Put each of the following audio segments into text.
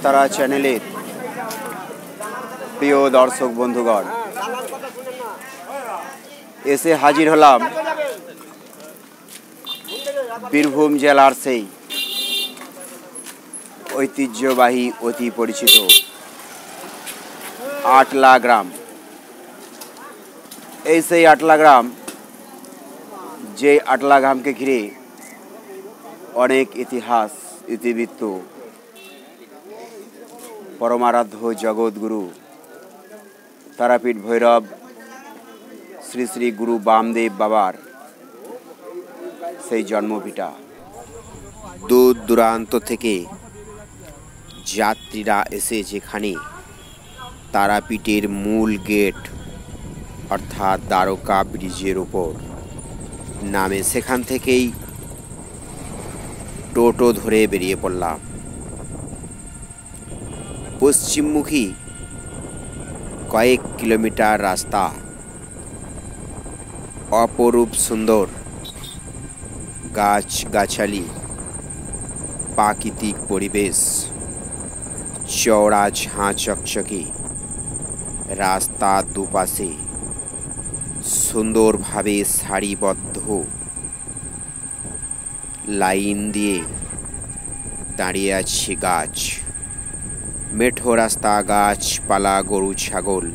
तारा चैनेलेर प्रिय दर्शक बंधुगण एसे हाजिर हलाम बीरभूम जेलार सेई ऐतिह्यबाही अति परिचित आटला ग्राम। ऐसे आटला ग्राम जे आटला ग्राम के घिरे अनेक इतिहास इतिवृत्त परमाराध्य जगत गुरु तारापीठ भैरव श्री श्री गुरु बामदेव बाबार से जन्मभिटा। दूर दूरान्त थेके यात्रीरा एसे जेखाने तारापीठेर मूल गेट अर्थात द्वारका ब्रिजेर ओपर नामे सेखान थेकेई टोटो धरे बेरिये पड़लाम। पश्चिममुखी कয়েক किलोमीटर रास्ता अपरूप सुंदर गाछ गाछाली प्राकृतिक परिवेश चौड़ा झाँ चकचके रास्ता दुपाशे सुंदर भावे सारिबद्ध लाइन दिए दाड़िये आछे गाछ मेठो रास्ता गाछपाला गरु छागल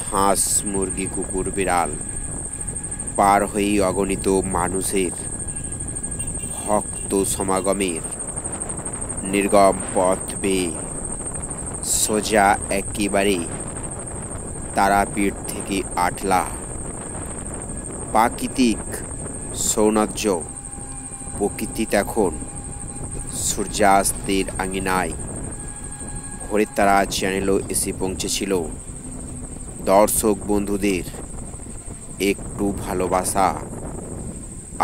हाँस मुरगी कुकुर बिड़ाल पार हई अगणित मानुषेर भक्त समागमेर निर्गम पथ बेये सोजा एकेबारे तारापीठ थेके आटला प्राकृतिक सौंदर्य प्रकृति तखन सूर्यास्तेर आंगिनाय भोरेर तारा चैनेलও एसे पौঁছেছিল दर्शक बंधुदेर एकटू भालोबासा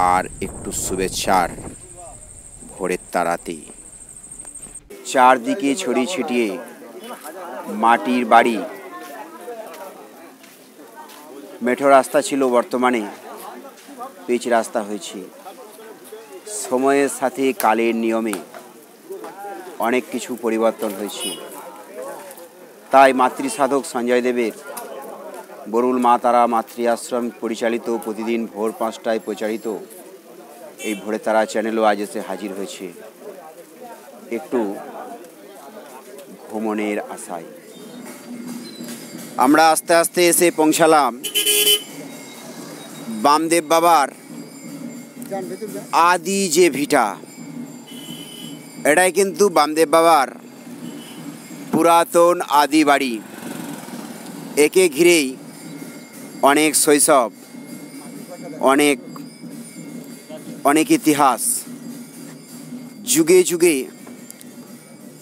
और एकटू शुभेच्छार भोरेर ताराते चारदिके छड़िए छिटिए माटिर बाड़ी मेठो रास्ता छिलो बर्तमाने पिच रास्ता हয়েছে। समयेर साथे कालेर नियमे अनेक किछु परिवर्तन हয়েছে। ताई मातृसाधक संजय देवेर बरुल मा तारा मातृ आश्रम परिचालित प्रतिदिन भोर 5टाय प्रचारित এই ভোরে তারা চ্যানেলও আজ এসে হাজির হয়েছে একটু ভ্রমণের আশায়। আমরা আস্তে আস্তে এসে পৌঁছালাম বামদেব বাবার आदि जे ভিটা। এটাই কিন্তু বামদেব বাবার পুরাতন आदि বাড়ি। एके घिरेई अनेक शैशव अनेक अनेक इतिहास जुगे जुगे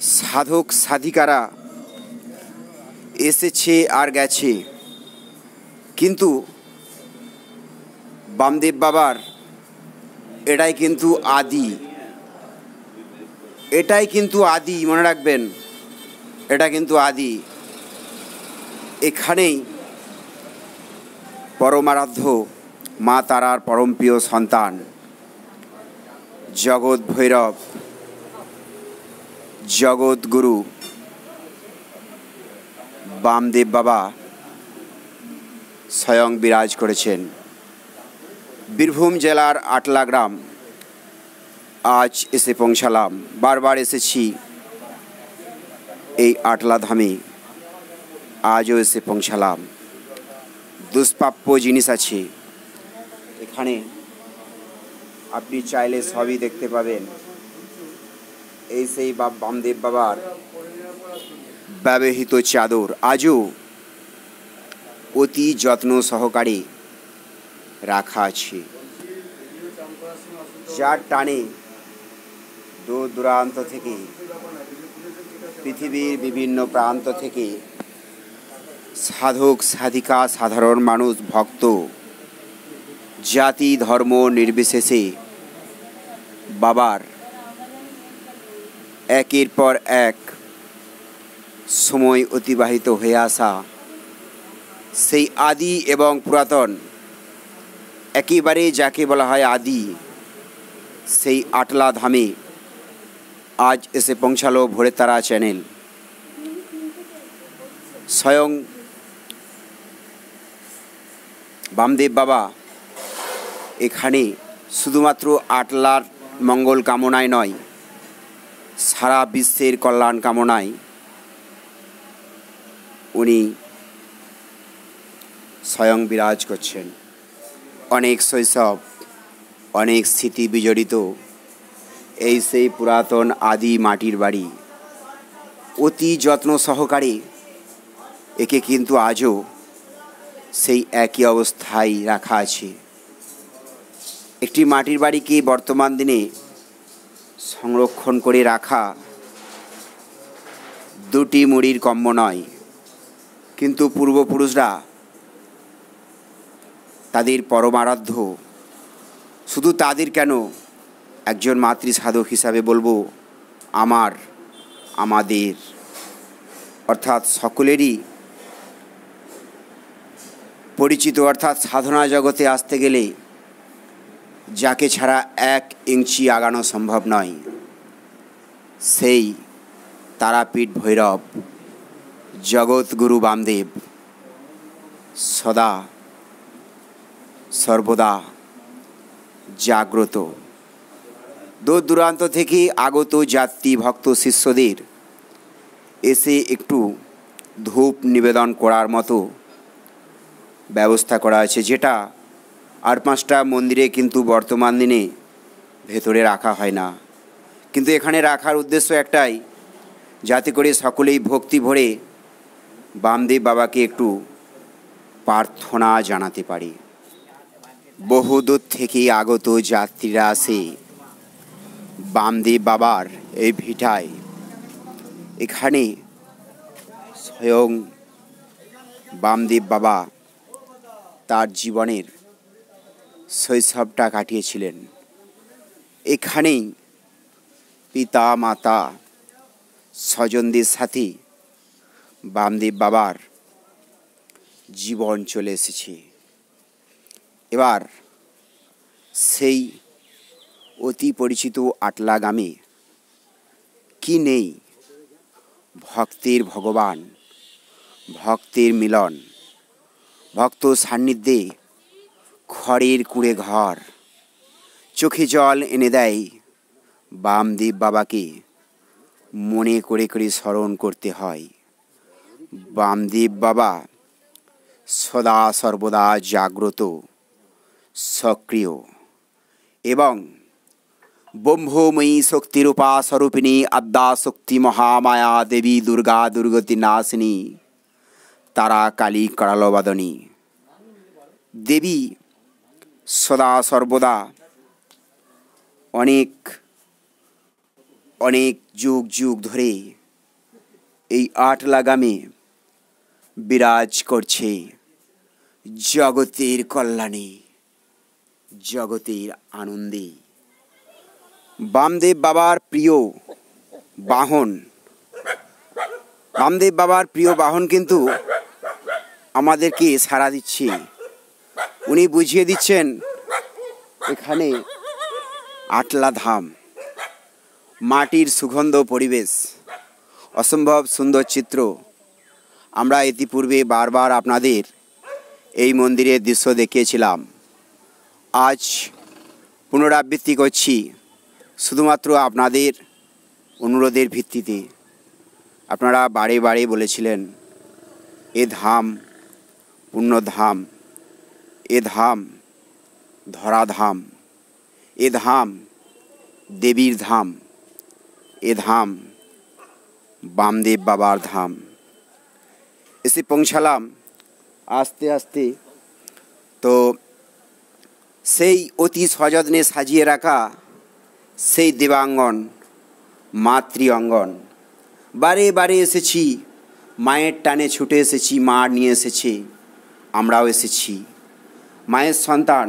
साधक साधिकारा एसेছে আর গেছে কিন্তু বামদেব বাবার এটাই কিন্তু आदि এটাই কিন্তু आदि মনে রাখবেন এটা কিন্তু आदि। এখানেই परमाराध्य मा तारार परम प्रिय सन्तान जगत भैरव जगत गुरु बामदेव बाबा स्वयं बिराज करेছেন। बीरभूम जेलार आटला ग्राम आज एसे पौঁছালাম। बारबार एसेছি এই आटला धामे आजও एसे पौঁছালাম। दुष्प्राप्य जिनिस आछे एखाने आपनि चाइले सबई देखते पाबेन। এই সেই বামদেব বাবার ব্যবহৃত চাদর আজও অতি যত্ন সহকারে রাখা আছে যার টানে দূর দূরান্ত থেকে পৃথিবীর বিভিন্ন প্রান্ত থেকে साधक साधिका साधारण मानुष भक्त जाति धर्म निर्विशेषे बाबार एकेर पर एक समय अतिबाहित हये आसा सेई आदि एवं पुरातन एकेबारे जाके बला हय आदि सेई आटला धामे आज एसे पौंछालो भोरेर तारा चैनल। स्वयं बामदेव बाबा एखाने शुधुमात्र आटलार मंगल कामनाय नय, सारा विश्वेर कल्याण कामनाय उनी स्वयं बिराज करछेन। अनेक शैशव अनेक स्मृति बिजड़ित এই সেই পুরাতন आदि माटिर बाड़ी अति যত্ন सहकारे एके किन्तु आजो सेई एकई अवस्थाय राखा आछे। एकटी माटिर बाड़ीके बर्तमान दिने संरक्षण करे राखा दुटी मुड़िर कम्य नय, किन्तु पूर्वपुरुषरा तादेर परमाराध्य, शुधु तादेर केन एकजन मातृ साधक हिसाबे बोलबो आमार आमादेर अर्थात सकलेरই परिचित अर्थात साधना जगते आसते गेले जाके छाड़ा एक इंची आगानो सम्भव नय सेई तारापीठ भैरव जगत गुरु बामदेव सदा सर्वदा जाग्रत। दूर दूरान्त थेके आगत जाति भक्त शिष्यदेर एसे एकटू धूप निवेदन करार मतो व्यवस्था करा आछे, जेटा आर पाँचटा मंदिरे किन्तु बर्तमान दिने भेतरे राखा हय ना, किन्तु एखाने राखार उद्देश्य एकटाई जाते करे सकलेई भक्ति भरे बामदेव बाबाके एकटू प्रार्थना जानाते पारे। बहुदूर थेके आगत यात्रीरा आसे बामदेव बाबार এই ভিটায়। এখানে স্বয়ং বামদেব বাবা তার জীবনের শৈশবটা কাটিয়েছিলেন। এখানেই পিতা মাতা স্বজনদের সাথে বামদেব বাবার জীবন চলে এসেছে। এবার সেই অতি পরিচিত আটলা গ্রামে কি নেই, ভক্তের ভগবান, ভক্তের মিলন, ভক্ত সান্নিধ্যে খড়ের কুঁড়ে ঘর, চোখে জল এনে দেয় বামদেব বাবাকে মনে করে করে স্মরণ করতে হয়। বামদেব বাবা সদা সর্বদা জাগ্রত, সক্রিয় এবং ब्रह्ममयी शक्तिरूपा स्वरूपिणी अद्या शक्ति महामाया देवी दुर्गा दुर्गति नाशिनी तारा काली करालवादनी देवी सदा सर्वदा अनेक अनेक जुग जुग धरे এই আটলা গ্রামে বিরাজ করছে জগতের কল্যাণে, জগতের আনন্দে। বামদেব বাবার প্রিয় বাহন, বামদেব বাবার প্রিয় বাহন কিন্তু আমাদেরকে সাড়া দিচ্ছে। উনি বুঝিয়ে দিচ্ছেন এখানে আটলা ধাম, মাটির সুগন্ধ পরিবেশ, অসম্ভব সুন্দর চিত্র। আমরা ইতিপূর্বে বারবার আপনাদের এই মন্দিরের দৃশ্য দেখিয়েছিলাম। আজ পুনরাবৃত্তি করছি শুধুমাত্র আপনাদের অনুরোধের ভিত্তিতে। আপনারা বারে বারে বলেছিলেন এ ধাম পুণ্যধাম, এ ধাম ধরাধাম, এ ধাম দেবীর ধাম, এ ধাম বামদেব বাবার ধাম। এসে পৌঁছালাম আস্তে আস্তে। তো সেই অতি সযত্নে সাজিয়ে রাখা সেই দেবাঙ্গন মাতৃ অঙ্গন, বারে বারে এসেছি, মায়ের টানে ছুটে এসেছি, মা নিয়ে এসেছে, আমরাও এসেছি। মায়ের সন্তান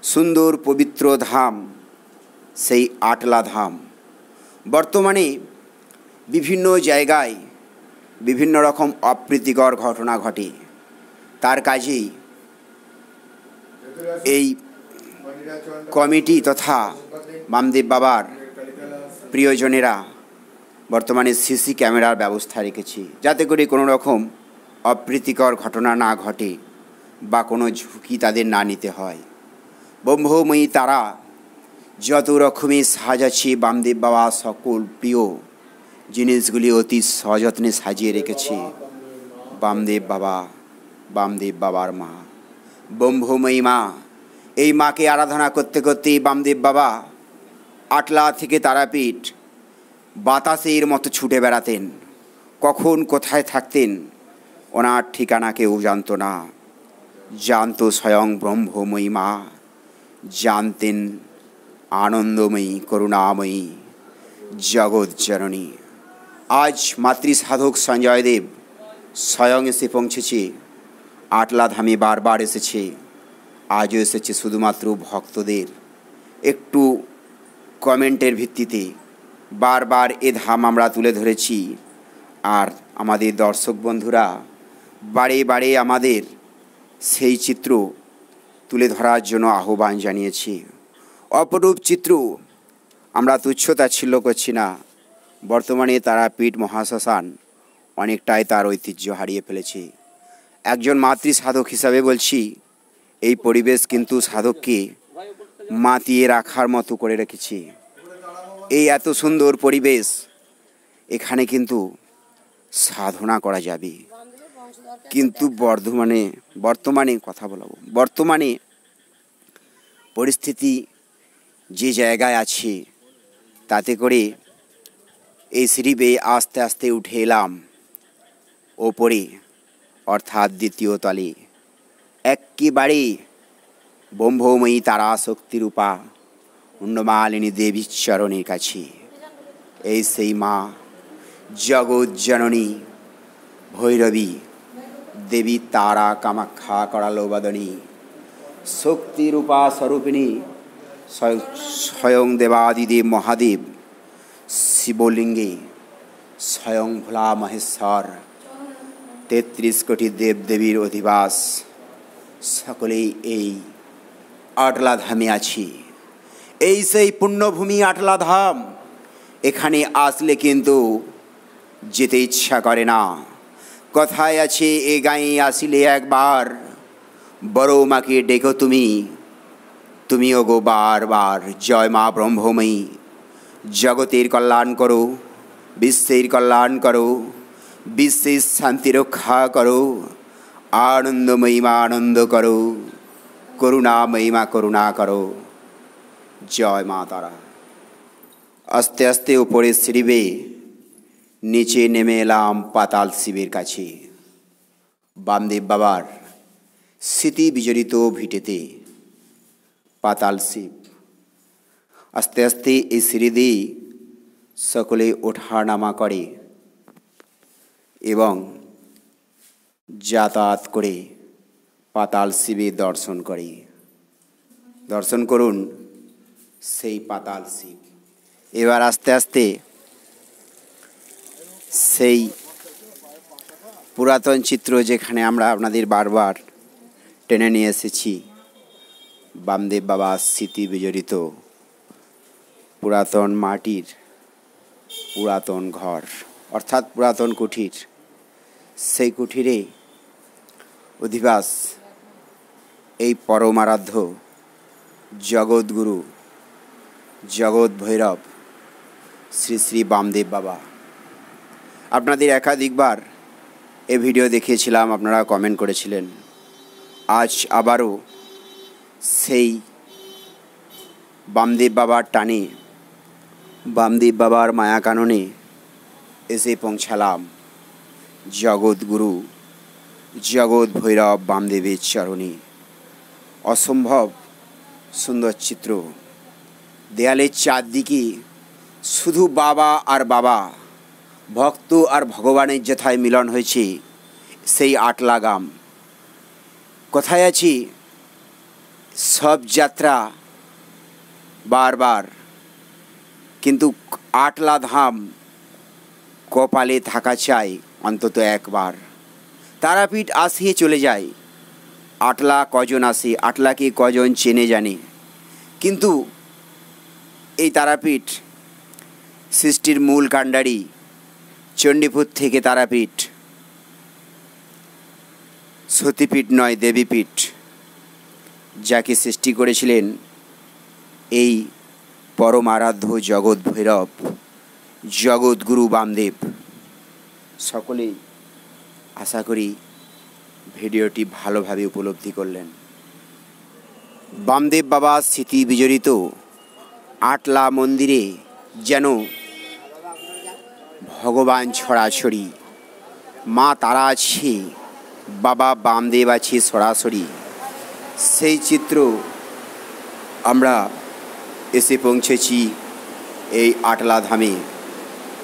সুন্দর পবিত্র ধাম সেই আটলা ধাম। বর্তমানে বিভিন্ন জায়গায় বিভিন্ন রকম অপ্রীতিকর ঘটনা ঘটে, তার কাজেই এই কমিটি তথা বামদেব বাবার প্রিয়জনেরা বর্তমানে সিসি ক্যামেরার ব্যবস্থা রেখেছি, যাতে করে কোনো রকম অপ্রীতিকর ঘটনা না ঘটে বা কোনো ঝুঁকি তাদের না নিতে হয়। ব্রহ্মময়ী তারা যত রকমের সাজাচ্ছি বামদেব বাবা সকল প্রিয় জিনিসগুলি অতি সযত্নে সাজিয়ে রেখেছে। বামদেব বাবার মা ব্রহ্মময়ী মা, এই মাকে আরাধনা করতে করতেই বামদেব বাবা আটলা থেকে তারাপীঠ বাতাসের মতো ছুটে বেড়াতেন। কখন কোথায় থাকতেন ওনার ঠিকানা কেউ জানত না, জানত স্বয়ং ব্রহ্মময়ী মা, জানতেন আনন্দময়ী করুণাময়ী জগৎ জননী। আজ মাতৃসাধক সঞ্জয় দেব স্বয়ং এসে পৌঁছেছে আটলা ধামে, বারবার এসেছে, আজও এসেছে শুধুমাত্র ভক্তদের একটু কমেন্টের ভিত্তিতে বারবার এ ধাম আমরা তুলে ধরেছি। আর আমাদের দর্শক বন্ধুরা বারে বারে আমাদের সেই চিত্র তুলে ধরার জন্য আহ্বান জানিয়েছি। অপরূপ চিত্র আমরা তুচ্ছ-তাচ্ছিল্য করছি না। বর্তমানে তারাপীঠ মহাশ্মশান অনেকটাই তার ঐতিহ্য হারিয়ে ফেলেছে। একজন মাতৃ সাধক হিসাবে বলছি, এই পরিবেশ কিন্তু সাধককে মাতিয়ে রাখার মতো করে রেখেছে। এই এত সুন্দর পরিবেশ, এখানে কিন্তু সাধনা করা যাবে, কিন্তু বর্তমানে পরিস্থিতি যে জায়গায় আছে, তাতে করে এই সিঁড়ি বেয়ে আস্তে আস্তে উঠে এলাম ওপরে, অর্থাৎ দ্বিতীয় তলে। একেবারে ব্রহ্মময়ী তারা শক্তিরূপা মুণ্ডমালিনী দেবীর চরণের কাছে। এই সেই মা জগৎ জননী ভৈরবী দেবী তারা কামাখ্যা করালো বদনী শক্তিরূপা স্বরূপিণী স্বয়ং দেবাদিদেব মহাদেব শিবলিঙ্গে স্বয়ং ভোলা মহেশ্বর ৩৩ কোটি দেবদেবীর অধিবাস, সকলেই এই আটলা ধামে আছি। এই সেই পুণ্যভূমি আটলা ধাম। এখানে আসলে কিন্তু যেতে ইচ্ছা করে না। কথায় আছে, এ গাঁয়ে আসিলে একবার বড় মাকে ডেকো তুমিও গো বারবার। জয় মা ব্রহ্মময়ী, জগতের কল্যাণ করো, বিশ্বের কল্যাণ করো, বিশ্বের শান্তি রক্ষা করো। আনন্দময়ী মা আনন্দ করো, করুণাময়ী মা করুণা করো। জয় মা তারা। আস্তে আস্তে উপরে সিঁড়ি বেয়ে নিচে নেমে এলাম পাতাল শিবের কাছে। বামদেব বাবার স্মৃতি বিজড়িত ভিটেতে পাতাল শিব। আস্তে আস্তে এই সিঁড়ি দিয়ে সকলে ওঠা নামা করে এবং যাতায়াত করে পাতাল শিবের দর্শন করে। দর্শন করুন সেই পাতাল শিব। এবার আস্তে আস্তে সেই পুরাতন চিত্র, যেখানে আমরা আপনাদের বারবার টেনে নিয়ে এসেছি, বামদেব বাবার স্মৃতি বিজড়িত পুরাতন মাটির পুরাতন ঘর, অর্থাৎ পুরাতন কুঠির। সেই কুঠিরে অধিবাস এই পরমারাধ্য জগৎগুরু জগৎ ভৈরব শ্রী শ্রী বামদেব বাবা। আপনাদের একাধিকবার এ ভিডিও দেখিয়েছিলাম, আপনারা কমেন্ট করেছিলেন। আজ আবারও সেই বামদেব বাবার টানে, বামদেব বাবার মায়া কাননে এসে পৌঁছালাম জগৎগুরু জগৎ ভৈরব বামদেবের চরণে। অসম্ভব সুন্দর চিত্র। দেয়ালের চারদিকে শুধু বাবা আর বাবা, ভক্ত আর ভগবানের যেথায় মিলন হয়েছে সেই আটলা গ্রাম। কথায় আছি, সব যাত্রা বারবার, কিন্তু আটলা ধাম কপালে থাকা চাই অন্তত একবার। তারাপীঠ আসিয়ে চলে যায়, আটলা কজন আসে, আটলাকে কজন চেনে জানে। কিন্তু এই তারাপীঠ সৃষ্টির মূল কাণ্ডারি চণ্ডীপুর থেকে তারাপীঠ, সতীপীঠ নয় দেবীপীঠ, যাকে সৃষ্টি করেছিলেন এই পরম আরাধ্য জগৎ ভৈরব, জগৎগুরু বামদেব। সকলেই আশা করি ভিডিওটি ভালোভাবে উপলব্ধি করলেন। বামদেব বাবা স্মৃতি বিজড়িত আটলা মন্দিরে যেন ভগবান ছড়াছড়ি, মা তারা আছে, বাবা বামদেব আছে সরাসরি। সেই চিত্র আমরা এসে পৌঁছেছি এই আটলা ধামে।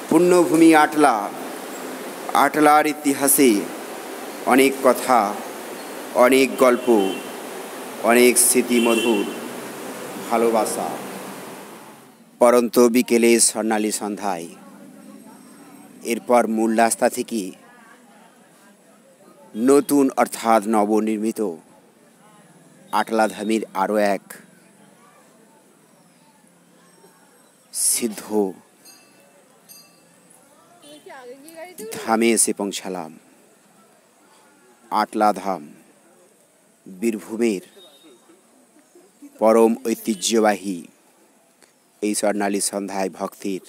পুণ্যভূমি আটলা। আটলার ইতিহাসে অনেক কথা, অনেক গল্প, অনেক স্মৃতিমধুর ভালোবাসা। পরন্ত বিকেলে স্বর্ণালী সন্ধ্যায় এরপর মূল রাস্তা থেকে নতুন অর্থাৎ নবনির্মিত আটলা ধামের আরও এক সিদ্ধ ধামে এসে পৌঁছালাম। আটলা ধাম বীরভূমের পরম ঐতিহ্যবাহী। এই স্বর্ণালী সন্ধ্যায় ভক্তির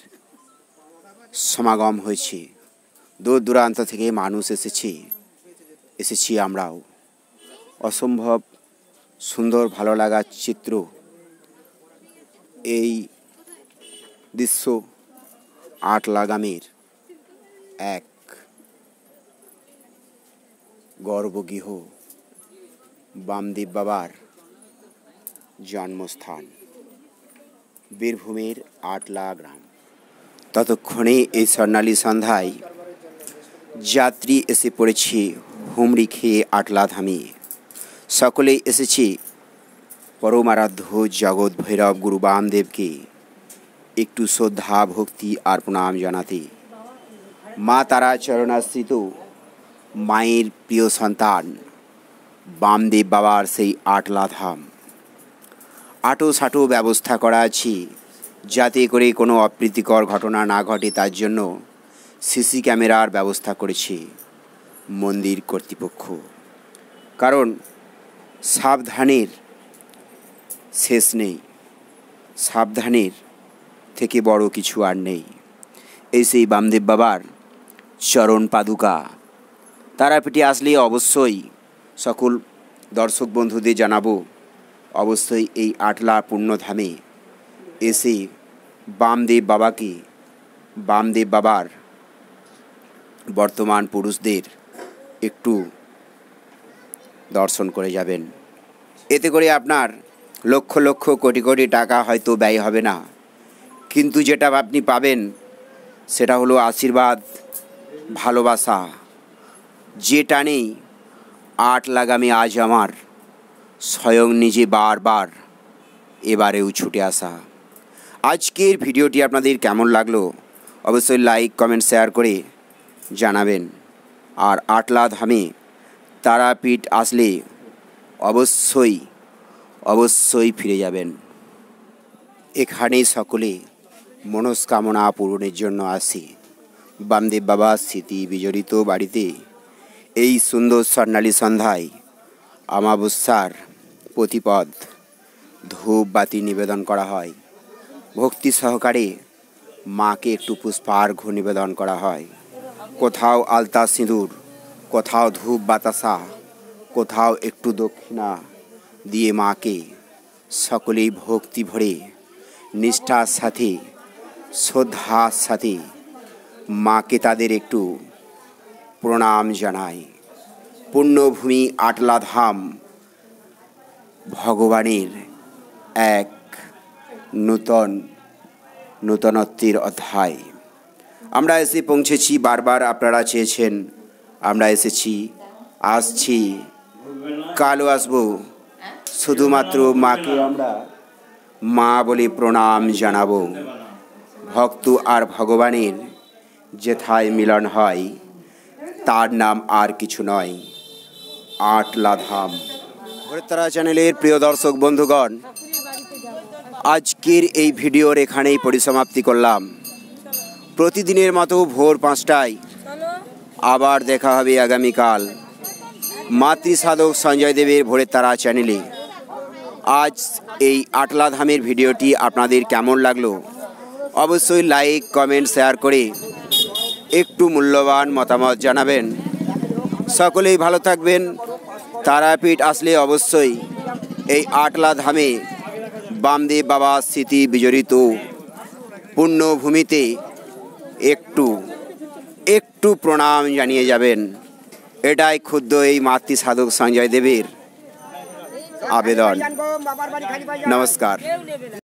সমাগম হয়েছে, দূর দূরান্ত থেকে মানুষ এসেছি আমরাও। অসম্ভব সুন্দর ভালো লাগার চিত্র এই দৃশ্য। আটলা গ্রামের এক গর্ভগৃহ, বামদেব বাবার জন্মস্থান বীরভূমের আটলা গ্রাম। ততক্ষণে এই স্বর্ণালী সন্ধ্যায় যাত্রী এসে পড়েছে হুমড়ি খেয়ে আটলা ধামে। সকলেই এসেছে পরমারাধ্য জগৎ ভৈরব গুরু বামদেবকে একটু শ্রদ্ধা ভক্তি আর প্রণাম জানাতে। মা তারা চরণাশ্রিত মায়ের প্রিয় সন্তান বামদেব বাবার সেই আটলা ধাম। আটো সাটো ব্যবস্থা করা আছে যাতে করে কোনো অপ্রীতিকর ঘটনা না ঘটে, তার জন্য সিসি ক্যামেরার ব্যবস্থা করেছে মন্দির কর্তৃপক্ষ। কারণ সাবধানের শেষ নেই, সাবধানের থেকে বড় কিছু আর নেই। এই সেই বামদেব বাবার চরণ পাদুকা। তারাপীঠে আসলে অবশ্যই সকল দর্শক বন্ধুদের জানাবো, অবশ্যই এই আটলা পুণ্যধামে এসে বামদেব বাবাকে, বামদেব বাবার বর্তমান পুরুষদের একটু দর্শন করে যাবেন। এতে করে আপনার লক্ষ লক্ষ কোটি কোটি টাকা হয়তো ব্যয় হবে না, কিন্তু যেটা আপনি পাবেন সেটা হলো আশীর্বাদ, ভালোবাসা। যে টানেই আটলা গ্রামে আজ আমার স্বয়ং নিজে বারবার এবারেও ছুটে আসা। আজকের ভিডিওটি আপনাদের কেমন লাগলো অবশ্যই লাইক কমেন্ট শেয়ার করে জানাবেন। আর আটলা ধামে তারাপীঠ আসলে অবশ্যই ফিরে যাবেন। এখানেই সকলে মনস্কামনা পূরণের জন্য আসে। বামদেব বাবার স্মৃতি বিজড়িত বাড়িতে এই সুন্দর স্বর্ণালী সন্ধ্যায় অমাবস্যার প্রতিপদ ধূপ বাতি নিবেদন করা হয়। ভক্তি সহকারে মাকে একটু পুষ্পার্ঘ্য নিবেদন করা হয়। কোথাও আলতা সিঁদুর, কোথাও ধূপ বাতাসা, কোথাও একটু দক্ষিণা দিয়ে মাকে সকলেই ভক্তি ভরে নিষ্ঠার সাথে শ্রদ্ধার সাথে মাকে তাদের একটু প্রণাম জানায়। পুণ্যভূমি আটলা ধাম ভগবানের এক নূতনত্বের অধ্যায়। আমরা এসে পৌঁছেছি, বারবার আপনারা চেয়েছেন, আমরা এসেছি, আসছি, কালও আসবো। শুধুমাত্র মাকে আমরা মা বলে প্রণাম জানাবো। ভক্ত আর ভগবানের যেথায় মিলন হয় তার নাম আর কিছু নয়, আটলা ধাম। ঘোরতারা চ্যানেলের প্রিয় দর্শক বন্ধুগণ, আজকের এই ভিডিওর এখানেই পরিসমাপ্তি করলাম। প্রতিদিনের মতো ভোর 5টায় আবার দেখা হবে আগামীকাল মাতৃসাধক সঞ্জয় দেবের ভোরের তারা চ্যানেলে। আজ এই আটলা ধামের ভিডিওটি আপনাদের কেমন লাগলো অবশ্যই লাইক কমেন্ট শেয়ার করে একটু মূল্যবান মতামত জানাবেন। সকলেই ভালো থাকবেন। তারাপীঠ আসলে অবশ্যই এই আটলা ধামে বামদেব বাবা স্মৃতি বিজড়িত পুণ্যভূমিতে একটু প্রণাম জানিয়ে যাবেন। এটাই ক্ষুদ্র এই মাতৃ সাধক সঞ্জয় দেবের আবেদন। নমস্কার।